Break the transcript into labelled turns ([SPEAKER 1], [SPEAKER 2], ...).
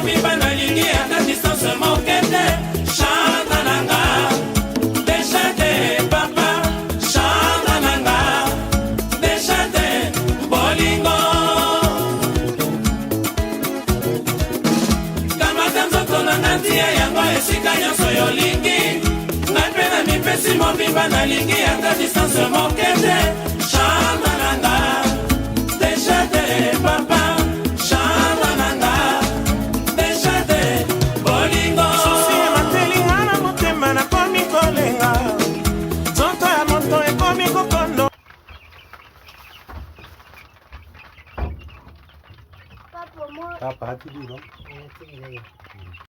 [SPEAKER 1] mobimba nalingi ata distance mokende changa nanga déjà te papa changa nanga déjà te bolingo kamata nzoto nanga ntia yango esika nyonso yolingi ngai mpe na mipesi mobimba nalingi ata distance mokende changa nanga déjà te papa changa nanga déjà te bolingo
[SPEAKER 2] susi ematelinga na motema nakomi kolenga nzoto ya moto ekomi kokondo
[SPEAKER 3] Papa,
[SPEAKER 4] Papa, tu dis non?